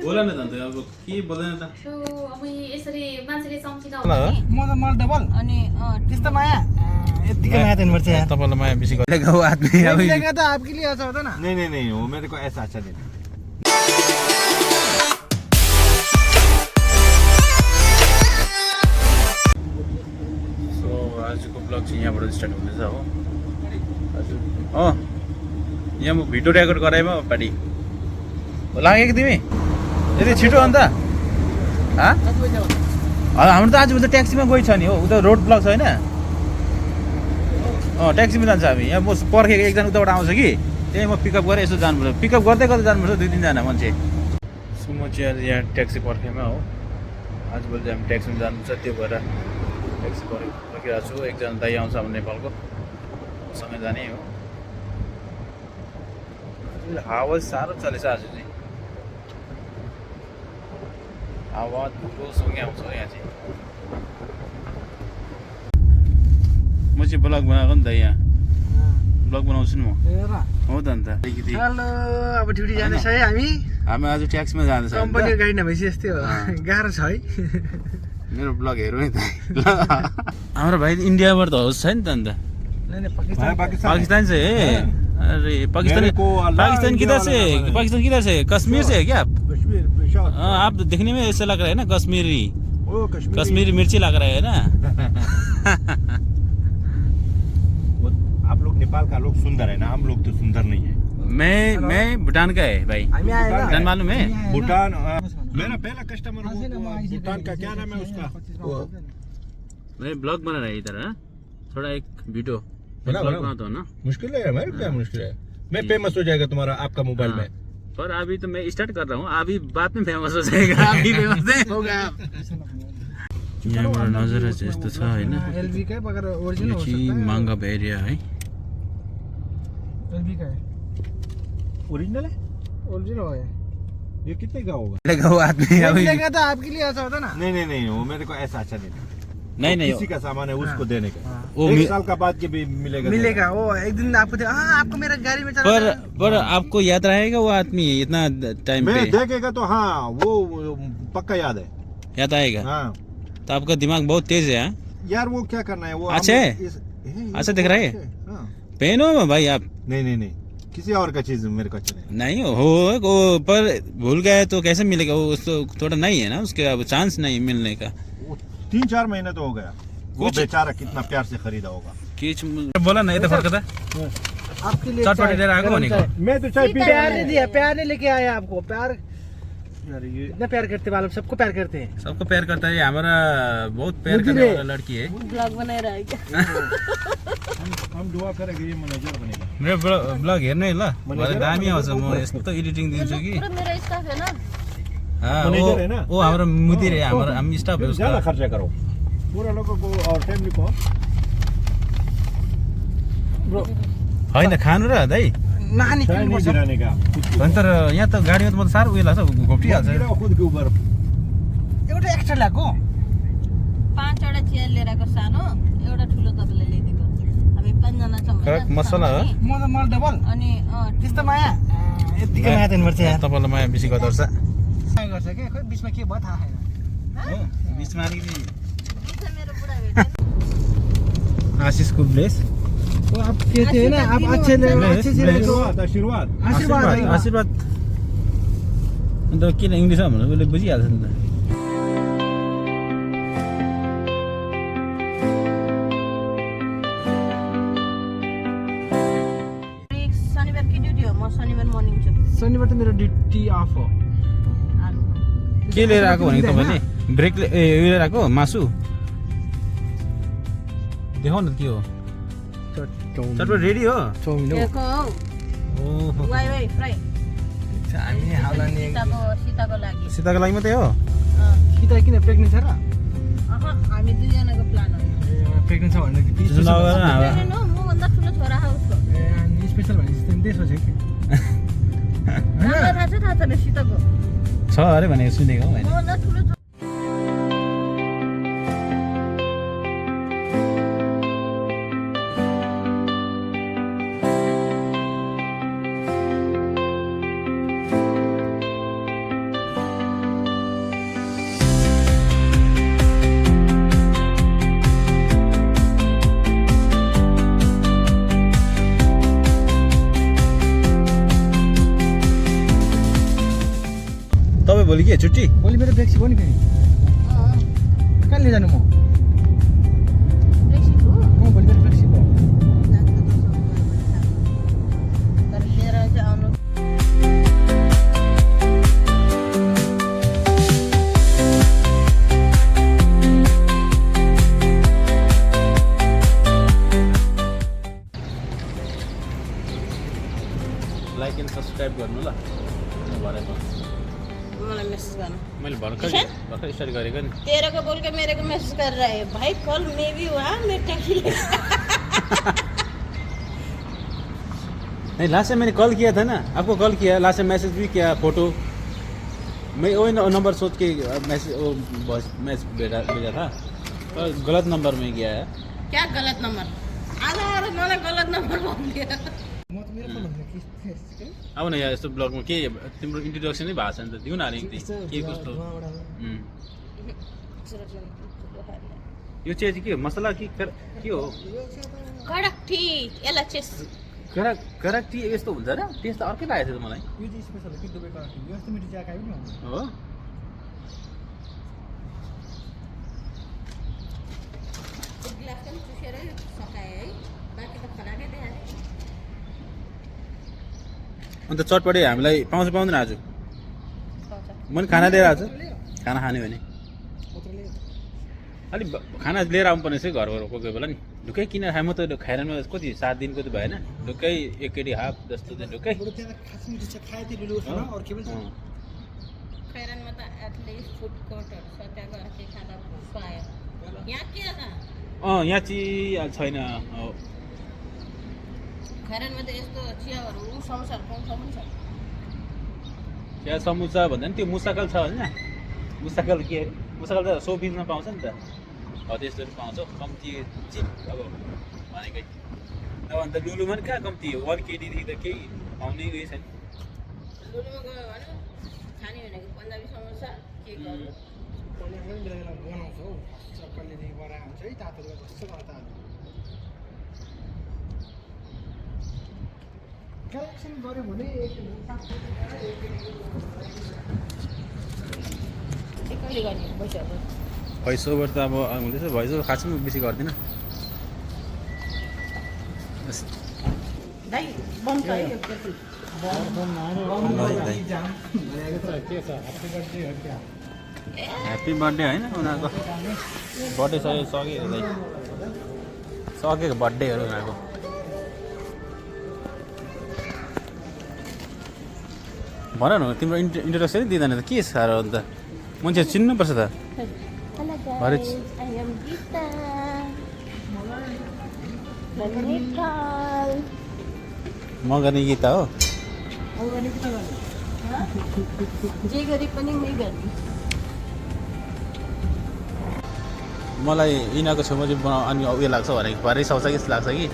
बोल न त अब के बोल्दैन त अब यसरी मान्छेले सम्झिँदा म त मल डबल अनि त्यस्तो माया यतिकै माया दिनुपर्छ यार तपाईँलाई माया बेसी गरेको हो आदमी अब मिलेगा तो आपके लिए अच्छा होता ना नहीं नहीं नहीं वो मेरे को ऐसा अच्छा नहीं लगता। सो आजको ब्लग चाहिँ यहाँबाट स्टार्ट हुँदैछ हो हजुर यहाँ म भिडियो रेकर्ड गराएमा पार्टी लाग्यो कि तिमी यति छिटो अन्त हाम्रो त आज त ट्याक्सीमा गइछ नि हो उता रोड ब्लक छ होइन ट्याक्सीमा जान्छ हामी यहाँ म पर्खेको एकजना उताबाट आउँछ कि त्यही म पिकअप गरेँ यसो जानुपर्छ पिकअप गर्दै गर्दै जानुपर्छ 2-3 जना मान्छे सो म चाहिँ आज यहाँ ट्याक्सी पर्खेमा हो आजभोलि चाहिँ हामी ट्याक्सीमा जानुपर्छ त्यो भएर ट्याक्सी पर्खिरहेको छु एकजना दाइ आउँछ अब नेपालको सँगै जाने हो हावा साह्रो चलेछ आज चाहिँ हावा धुलो सँगै आउँछ यहाँ चाहिँ म चाहिँ ब्लग बनाएको नि त यहाँ ब्लग बनाउँछु नि म हो त अन्त अलिकति हेलो अब ड्युटी जाँदैछ है हामी आज ट्याक्सीमा जाँदैछ कम्पनीको गाडी नभएपछि यस्तै हो गाह्रो छ है मेरो ब्लग हेरौँ है त हाम्रो भाइ इन्डियाबाट त होस् छैन त अन्त पाकिस्तान से है अरे पाकिस्तान किधर से कश्मीर से है क्या आप देखने में ऐसा लग रहा है ना कश्मीरी मिर्ची लग रहा है ना आप लोग नेपाल का लोग सुंदर है ना, हम लोग तो सुंदर नहीं है। मैं भूटान का है भाई, भूटान मालूम है? भूटान मेरा पहला कस्टमर भूटान का क्या नाम है उसका? मैं ब्लॉग बना रहा है इधर थोड़ा एक वीडियो बनाता हूँ ना। मुश्किल है हमारे क्या मुश्किल है, मैं फेमस हो जाएगा तुम्हारा आपका मोबाइल में। पर अभी तो मैं स्टार्ट कर रहा हूँ, अभी बाद में फेमस हो जाएगा, अभी फेमस नहीं होगा। यहाँबाट नजारा चाहिँ यस्तो छ हैन, यो चाहिँ मांगप एरिया है। एलबी का है, ओरिजिनल है, ओरिजिनल है। ये कितने का होगा? लगा हुआ आदमी अभी मिलेगा तो आपके लिए अच्छा होता ना। नहीं नहीं नहीं, वो मेरे को ऐसा अच्छा नहीं लगता। नहीं किसी का सामान है उसको देने का, वो 1 साल का बाद के भी मिलेगा वो एक दिन आपको आपको मेरा गाड़ी में पर आपको याद रहेगा वो आदमी इतना टाइम पे मैं देखेगा तो हाँ वो पक्का याद है, याद आएगा। हाँ तो आपका दिमाग बहुत तेज है यार, वो क्या करना है वो अच्छा है, अच्छा दिख रहा है। पहनो भाई आप, नहीं नहीं नहीं, किसी और का चीज मेरे को अच्छा नहीं हो पर भूल गए तो कैसे मिलेगा वो, थोड़ा नहीं है ना उसके अब चांस नहीं मिलने का। 3-4 महीने तो हो गया, वो बेचारा कितना प्यार से खरीदा होगा। बोला नहीं तो फर्क था आपके लिए चटपटी देर आगे होने को। मैं तो चाय पी प्यार नहीं दिया, प्यार नहीं लेके आया आपको। प्यार इतना प्यार करते वाले सबको प्यार करते हैं, सबको प्यार करता है, हमारा बहुत प्यार करने वाला लड़की है। ब्लॉग बना रहा है क्या? हम दुआ करेंगे ये मैनेजर बनेगा। मेरो ब्लग हेर्नु है ल, भरे दामी आउँछ। म यस्तो एडिटिङ दिन्छु कि पूरा मेरा स्टाफ है ना। मैनेजर है ना, ओ हाम्रो मुदिर है, हाम्रो स्टाफ है उसका। ज्यादा खर्चा करो पूरा लोगों को और फैमिली को। हैन खानु र दाइ नानी चाय नहीं गिराने का, तर यहाँ त गाडीमा त म त साह्रो उयो लाग्छ, घोप्टिहाल्छ। गिराओ खुद के ऊपर। एउटा एक्स्ट्रा ल्याएको 5वटा चेयर लिएर आएको सानो, एउटा ठुलो तपाईँले ल्याइदिएको। हामी 5 जना छौँ करेक्ट मसला हो। म त मल डबल अनि त्यस्तो माया यतिकै माया दिनुपर्छ यार। तपाईँलाई माया बेसी गर्दो रहेछ। माया गर्छ के, खोइ बिचमा के भयो थाहा छैन। बिचमा अलिकति मेरो बुढा भेट्यो। आशिषको ब्लेस वो आप कहते हैं ना, आप अच्छे से आशीर्वाद आशीर्वाद अन्त किन इङ्ग्लिसमा भन्नु, उसले बुझिहाल्छ नि त। शनिबार की ड्युटी हो, म शनिबार मर्निङ छु। शनिबार त मेरो ड्युटी अफ हो। के लिएर आएको भनेको तपाईँले? ब्रेक लिएर आएको मासु देखाउनु न के हो। चटपट रेडी हो? चाउमिन हो। देखो ओहो वाइ फ्राई हामी हाउलानी सीताको लागि। सीताको लागि मात्रै हो? सीता किन प्रेग्नेन्ट छ र? हामी 2 जनाको प्लान हो। प्रेग्नेन्ट छ भनेर कि त्यसो नगर न। प्रेग्नेन्ट हो, मभन्दा ठुलो छोरा हो उसको। अनि स्पेशल भने जस्तो नि त्यसो छ कि नामलाई थाहा छैन सीताको। छ अरे भनेको सुनेको हो मैले। मभन्दा ठुलो भोलि के छुट्टी? भोलि मेरो फ्लेक्सी भयो नि फेरि कहाँ लिएर जानु म भोलि मेरो फ्लेक्सी भयो तर लिएर चाहिँ आउनु लाइक एन्ड सब्सक्राइब गर्नु ल भरे मलाई मेसेज गर्नु मैले भर्खर स्टार्ट गरेको नि तेरे को बोल के मेरे को मैसेज कर रहा है भाई कल मैं भी वहाँ मैं टैक्सी ले नहीं लास्ट टाइम मैंने कॉल किया था ना आपको कॉल किया लास्ट टाइम मैसेज भी किया फोटो मैं वही नंबर सोच के मैसेज वो मैसेज भेजा था तो गलत नंबर में गया है क्या गलत नंबर आधा मलाई गलत नंबर बोल दिया म त मेरो फोन भन्दा अब न यहाँ यस्तो ब्लगमा के तिम्रो इन्ट्रोडक्सनै भएको छ नि त दिउ न अलिकति के कस्तो यो चाहिँ के हो मसला कि के हो कडक टी यसलाई चेस करेक्ट टी यस्तो हुन्छ र टेस्ट त अर्कै लागेको थियो त मलाई यो चाहिँ स्पेशल हो कि दुबईको यो यस्तो मिठो चिया खायो नि हो एक गिलास पनि चुसेरै सकाए है बाँकी त खराबै देखाए अन्त चटपटे हामीलाई पाउँछ पाउँदैन आज मैले खाना लिएर आएको छु खाना खाने भने अलिक खाना लिएर आउनुपर्ने रहेछ घरबाट कोही कोही बेला नि ढुक्कै किन खाएँ म त खाइरहनु कति 7 दिनको त भएन ढुक्कै एक केटी हाफ जस्तो चाहिँ ढुक्कै खैरानमा त एटलिस्ट फुड कोर्टहरू छ त्यहाँ गएर के खाँदा पायो यहाँ के छ यहाँ चाहिँ छैन खैरानमा त यस्तो चियाहरू समोसाहरू पाउँछ पनि छ चिया समोसा भन्दा नि त्यो मुसाकल छ होइन मुसाकल के अरे मुसाकल त 100 पिसमा पाउँछ नि त हो त्यस्तोहरू पाउँछ कम्ती चिप अब भनेकै अब अन्त लुलुमा नि कहाँ कम्ती 1 केजीदेखि त केही पाउने उयो छैन लुलुमा गयो भने खाने भनेको पन्जाबी समोसा के गर्नु बनाउँछ हौ चक्करलेदेखि बनाएको हुन्छ है तातो कस्तो तातो कलेक्सन गऱ्यो भने कहिले गर्ने पैसाहरू भोइस ओभर त अब हुँदैछ भोइस ओभर खासमा बेसी गर्दिनँ दाइ बन्द है एकचोटि ह्याप्पी बर्थडे होइन उनीहरूको बर्थडे सक्यो सकेको बर्थडेहरू उनीहरूको भन न तिम्रो इन्ट्रोडक्सनै दिँदैन त के साह्रो अन्त मान्छे चिन्नुपर्छ त भरे मगाउने गीता हो जे गरे पनि मै गर्ने मलाई यिनीहरूको छेउमा चाहिँ बनाउ अनि उयो लाग्छ भनेको भरे आउँछ कि जस्तो लाग्छ कि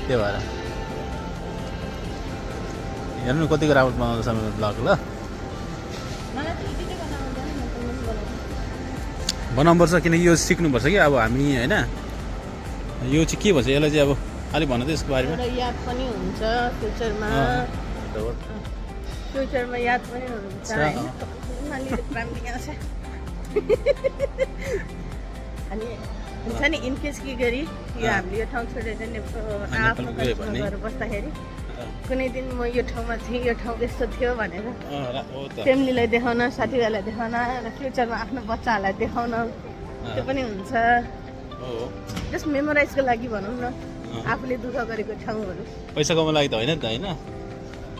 त्यही भएर हेर्नु कतिको राम्रो बनाउँदैछ मेरो ब्लग ल मलाई त यति गर्न आउँदैन म त बनाउनुपर्छ किनकि यो सिक्नुपर्छ कि अब हामी होइन यो चाहिँ के भन्छ यसलाई चाहिँ अब अलिक भन त यसको बारेमा एउटा याद पनि हुन्छ फ्युचरमा याद पनि हुन्छ होइन अनि हुन्छ नि इनकेस के गरी यो हामीले यो ठाउँ छोडेर आफ्नो घर बस्दाखेरि कुनै दिन म यो ठाउँमा थिएँ यो ठाउँ यस्तो थियो भनेर फ्यामिलीलाई देखाउन साथीभाइलाई देखाउन र फ्युचरमा आफ्नो बच्चाहरूलाई देखाउन त्यो पनि हुन्छ जस्ट मेमोराइजको लागि भनौँ न आफूले दुःख गरेको ठाउँहरू पैसा कमाउनु लागि त होइन नि त होइन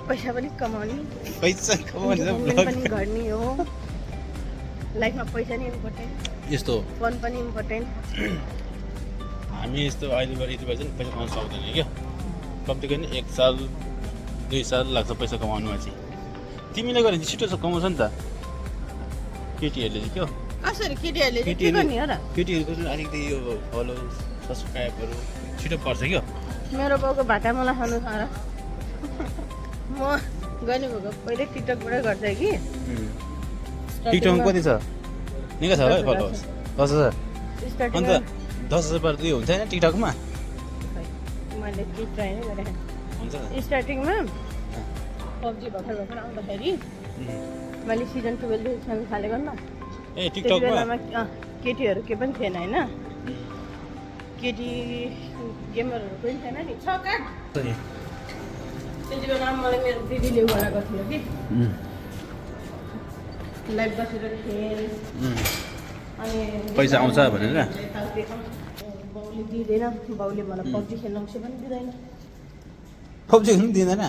पैसा पनि कमाउने पैसा घुम्ने पनि गर्ने हो लाइफमा पैसा नै इम्पोर्टेन्ट यस्तो फन पनि इम्पोर्टेन्ट हामी यस्तो अहिले यति बेला चाहिँ पैसा कमाउनु सक्दैन क्या कम्तीको नि 1 साल 2 साल लाग्छ पैसा कमाउनुमा चाहिँ तिमीले गरे भने छिटो कमाउँछ नि त केटीहरूले चाहिँ क्या कसरी केटीहरूले के गर्ने हो र केटीहरूको चाहिँ अलिकति यो फलो सब्सक्राइबहरू छिटो पर्छ क्या मेरो बाउको भाटा मलाई खानु छ र म गर्ने भएको पहिल्यै टिकटकबाटै गर्छ कि टिकटकमा कति छ निकै छ होला है फलोवर्स 10,000 स्टार्टिङ अन्त 10,000 पर उयो हुन्छ होइन टिकटकमा मैले ट्राई नै गरेँ हुन्छ स्टार्टिङमा पब्जी भर्खर आउँदाखेरि मैले सिजन 12 देखि खेल्न थालेको नि त ए त्यति टिकटकमा बेलामा केटीहरू के पनि थिएन होइन केटी गेमरहरू पनि थिएन नि छ काट त्यति बेला मलाई मेरो दिदीले बोलाएको थियो कि लाइभ बसेर खेल अनि पैसा आउँछ भनेर बाउले दिँदैन बाउले मलाई पब्जी खेल्न आउँछ पनि दिँदैन पब्जी खेल्नु दिँदैन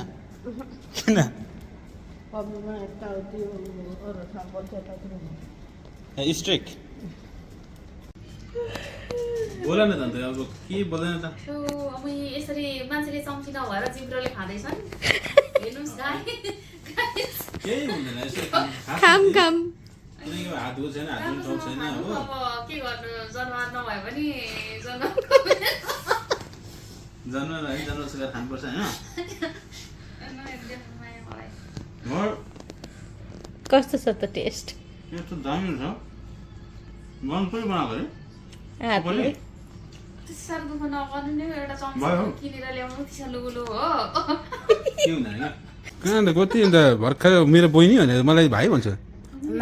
किन पब्जीमा यता त्यो अरू ठाउँ बोल्छ यता स्ट्रिक बोल न त अब के बोल्दैन त अब यसरी मान्छेले चम्ची नभएर जिब्रोले खाँदैछन् हेर्नुहोस् केही हुँदैन यसो काम काम कुनैको हात धुएको छैन हात धुनु ठाउँ छैन हो अब के गर्नु जनावर नभए पनि जनावर है जनावर सुकार खानुपर्छ होइन कस्तो छ त टेस्ट यस्तो दामी छ मन पनि बनाएको अरे हातले साह्रो दुःख नगर्नु नि एउटा चम्ची किनेर ल्याउनु त्यसो लुगुलो हो के हुँदैन क्या कहाँ त कति अन्त भर्खर मेरो बहिनी भनेर मलाई भाइ भन्छ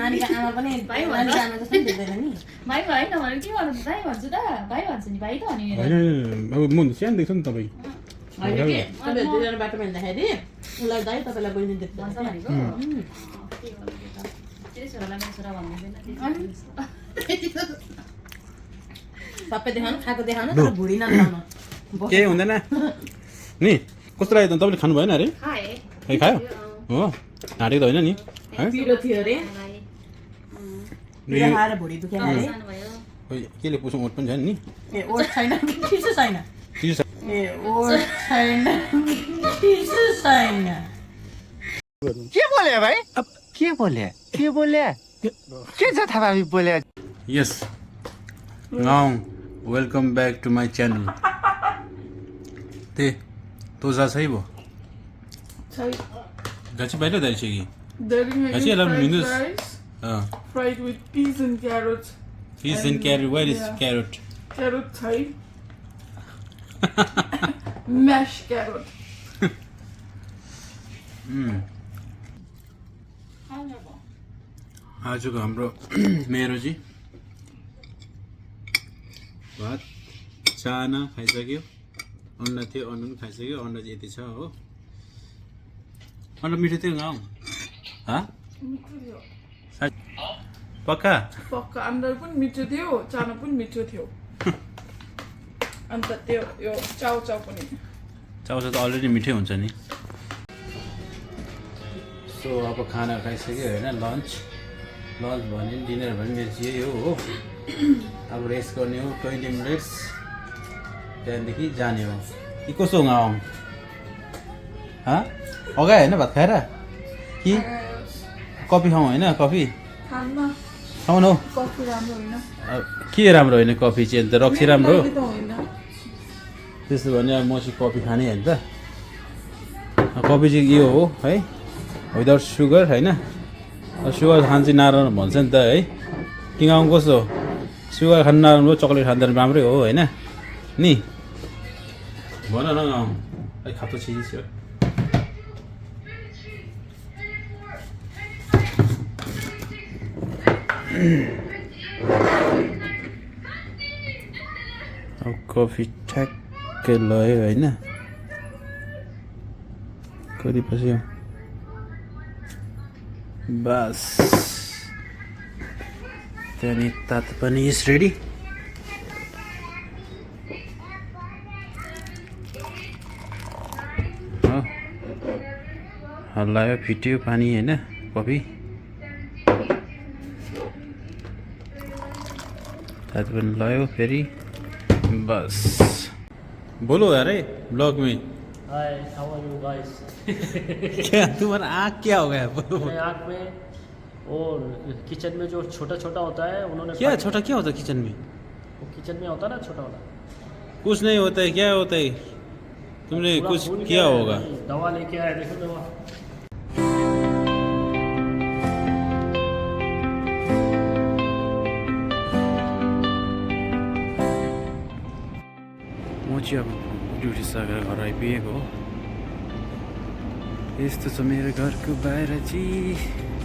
नानीको आमा पनि भाइ भन्छ आमा जस्तो देख्दैन नि भाइ भएन भने के गर्नु भाइ भन्छु त भाइ भन्छु नि भाइ त हो नि मेरो होइन अब म सानो देख्छ नि तपाईँ होइन के तपाईँ दुईजना बाटोमा हिँड्दाखेरि उसलाई दाइ तपाईँलाई बहिनी देख्छ भन्छ भनेको के गर्नु त तेरो छोरालाई मेरो छोरा भन्दैन सबै देखाउनु खाएको देखाउनु तर भुँडी नदेखाउनु केही हुँदैन नि कस्तो लाग्यो त तपाईँले खानु भएन अरे खाए खै खायो हो ढाँटेको त होइन नि है पिरो थियो अरे पिरो खाएर भुँडी दुखेन अरे खोइ केले पुसौँ ओठ पनि छैन नि ए ओठ छैन टिसु छैन चिज ए ओठ छैन टिसु छैन के बोले भाइ अब के बोले के छ थाहा भाइ बोले yes now welcome back to my channel ते तो जा सही वो गच्ची बैठो दाइ छी They're making Actually, I love fried noodles. rice, fried with peas and carrots. Peas and carrot. Where is Yeah. carrot? Carrot thai. Mashed carrot. आजको हाम्रो मेरो जी भात चाना खाइसक्यो अन्डा थियो अन्डा पनि खाइसक्यो अन्डा चाहिँ यति छ हो अन्डा मिठो थियो गाउँ पक्का पक्का अन्डा पनि मिठो थियो चाना पनि मिठो थियो अन्त त्यो यो चाउचाउ पनि चाउचाउ त अलरेडी मिठै हुन्छ नि सो अब खाना खाइसक्यो होइन लन्च भने डिनर भने मेरो चाहिँ यही हो अब रेस्ट गर्ने हो 20 मिनट्स त्यहाँदेखि जाने हो कि कस्तो गाउँ अगाए होइन भात खाएर कि कफी खाउँ होइन कफी खाउँ न हौ कफी राम्रो होइन के राम्रो होइन कफी चाहिँ अन्त रक्सी राम्रो त होइन त्यस्तो भने अब म चाहिँ कफी खाने होइन त कफी चाहिँ यो हो है विदाउट सुगर होइन सुगर खान चाहिँ नराम्रो भन्छ नि त है कि गाउँ कस्तो सुगर खानु नराम्रो चक्लेट खाँदा राम्रै हो होइन नि भन न गाउँ अलिक खातो छिज अब कफी ठ्याक्कै लयो होइन गरेपछि बस त्यहाँदेखि तातो पनि इज रेडी हल्लायो फिट्यो पानी होइन कफी तातो पनि लयो फेरि बस बोलो अरे ब्लॉग में hi how are you guys क्या तुम्हारा आँख क्या हो गया मेरे आँख में और किचन में जो छोटा छोटा होता है उन्होंने क्या छोटा क्या होता है किचन में वो किचन में होता है ना छोटा वाला कुछ नहीं होता है क्या होता है तुमने पूरा कुछ भून किया गया है, होगा दवा लेके आया देखो दवा म चाहिँ अब ड्युटी सकेर घर आइपुगेको हो यस्तो छ मेरो घरको बाहिर चाहिँ